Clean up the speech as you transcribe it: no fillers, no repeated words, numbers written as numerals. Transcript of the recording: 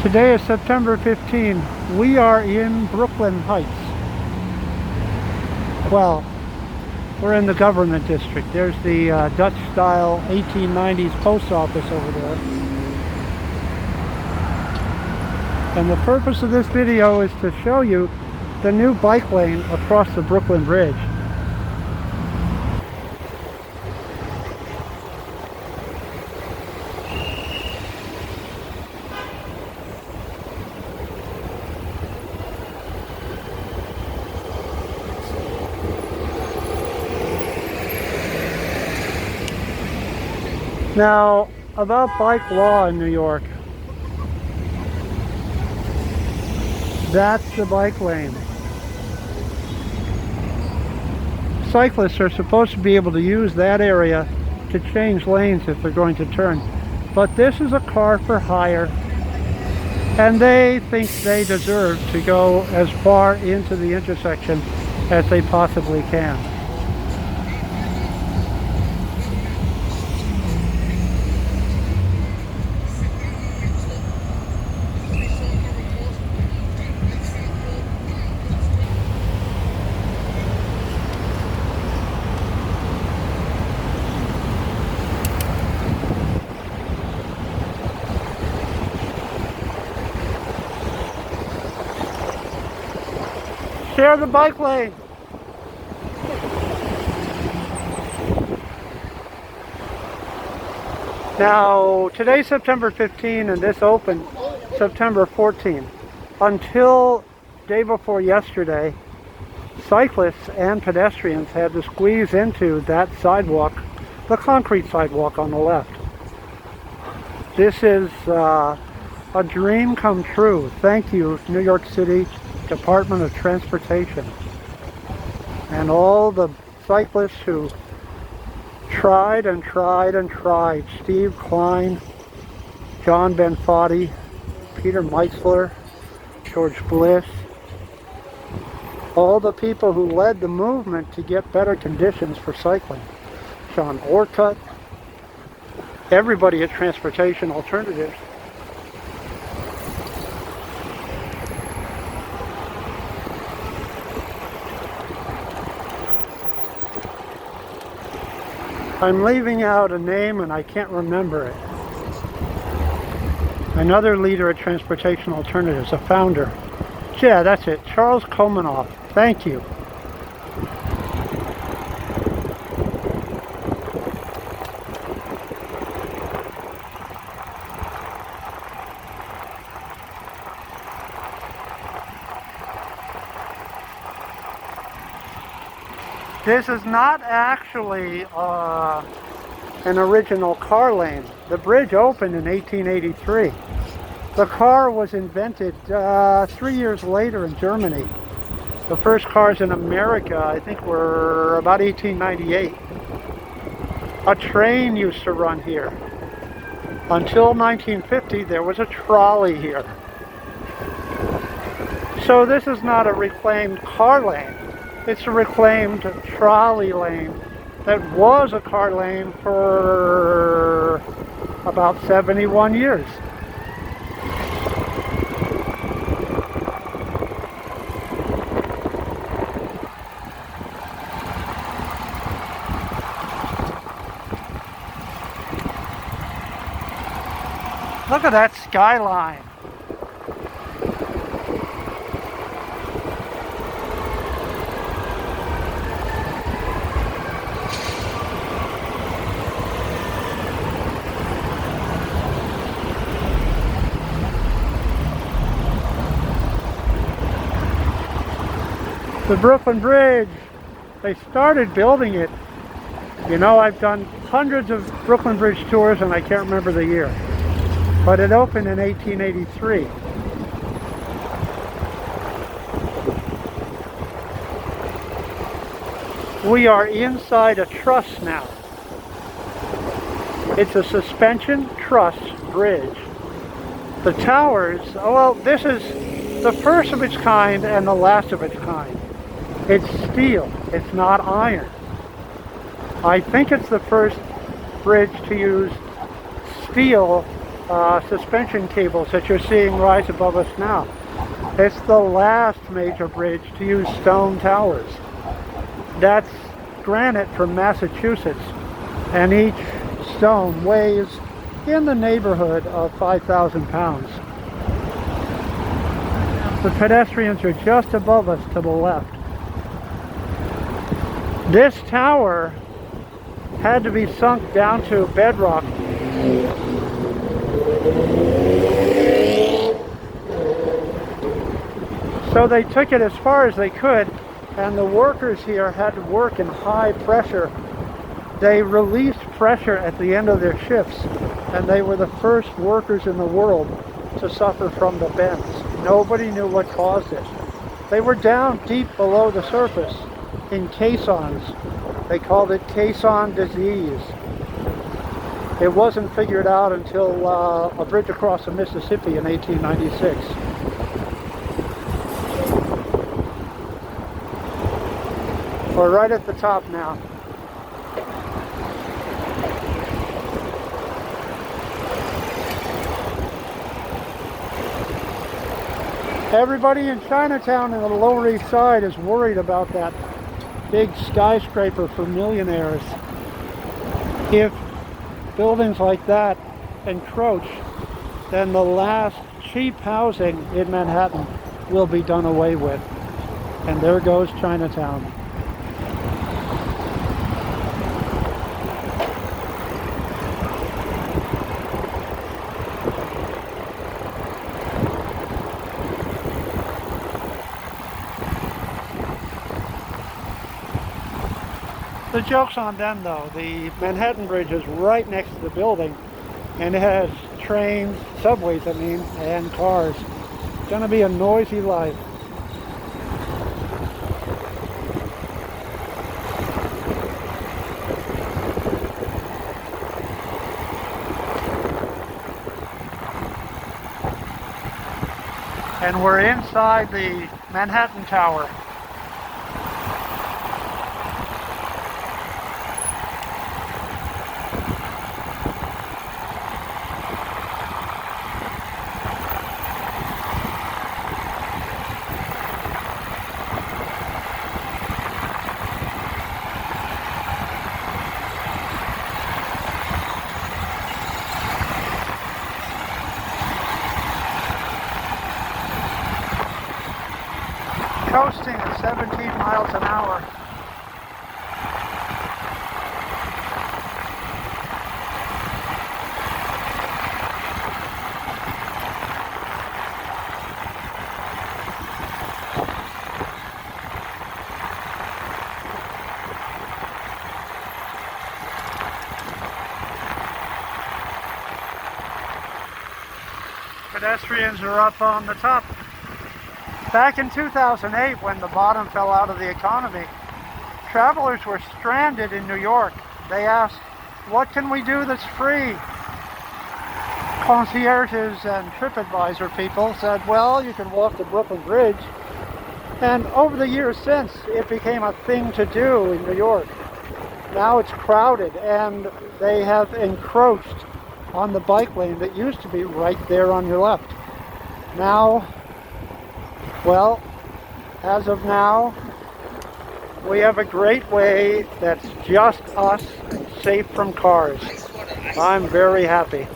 Today is September 15. We are in Brooklyn Heights. Well, we're in the government district. There's the Dutch-style 1890s post office over there. And the purpose of this video is to show you the new bike lane across the Brooklyn Bridge. Now, about bike law in New York. That's the bike lane. Cyclists are supposed to be able to use that area to change lanes if they're going to turn. But this is a car for hire, and they think they deserve to go as far into the intersection as they possibly can. Share the bike lane. Now, today's September 15 and this opened September 14. Until day before yesterday, cyclists and pedestrians had to squeeze into that sidewalk, the concrete sidewalk on the left. This is a dream come true. Thank you, New York City Department of Transportation, and all the cyclists who tried and tried and tried. Steve Klein, John Benfatti, Peter Meitzler, George Bliss, all the people who led the movement to get better conditions for cycling. Sean Orcutt, everybody at Transportation Alternatives. I'm leaving out a name and I can't remember it. Another leader at Transportation Alternatives, a founder. Yeah, that's it, Charles Komanoff. Thank you. This is not actually an original car lane. The bridge opened in 1883. The car was invented 3 years later in Germany. The first cars in America, I think, were about 1898. A train used to run here. Until 1950, there was a trolley here. So this is not a reclaimed car lane. It's a reclaimed trolley lane that was a car lane for about 71 years. Look at that skyline. The Brooklyn Bridge, they started building it. You know, I've done hundreds of Brooklyn Bridge tours and I can't remember the year. But it opened in 1883. We are inside a truss now. It's a suspension truss bridge. The towers, oh, well, this is the first of its kind and the last of its kind. It's steel, it's not iron. I think it's the first bridge to use steel suspension cables that you're seeing rise above us now. It's the last major bridge to use stone towers. That's granite from Massachusetts, and each stone weighs in the neighborhood of 5,000 pounds. The pedestrians are just above us to the left. This tower had to be sunk down to bedrock. So they took it as far as they could, and the workers here had to work in high pressure. They released pressure at the end of their shifts, and they were the first workers in the world to suffer from the bends. Nobody knew what caused it. They were down deep below the surface in caissons. They called it caisson disease. It wasn't figured out until a bridge across the Mississippi in 1896. We're right at the top now. Everybody in Chinatown and the Lower East Side is worried about that big skyscraper for millionaires. If buildings like that encroach, then the last cheap housing in Manhattan will be done away with. And there goes Chinatown. The joke's on them though. The Manhattan Bridge is right next to the building, and it has trains, subways I mean, and cars. It's gonna be a noisy life. And we're inside the Manhattan Tower. Coasting at 17 miles an hour. Pedestrians are up on the top. Back in 2008, when the bottom fell out of the economy, travelers were stranded in New York. They asked, what can we do that's free? Concierges and TripAdvisor people said, well, you can walk the Brooklyn Bridge. And over the years since, it became a thing to do in New York. Now it's crowded, and they have encroached on the bike lane that used to be right there on your left. Now, well, as of now, we have a great way that's just us, safe from cars. I'm very happy.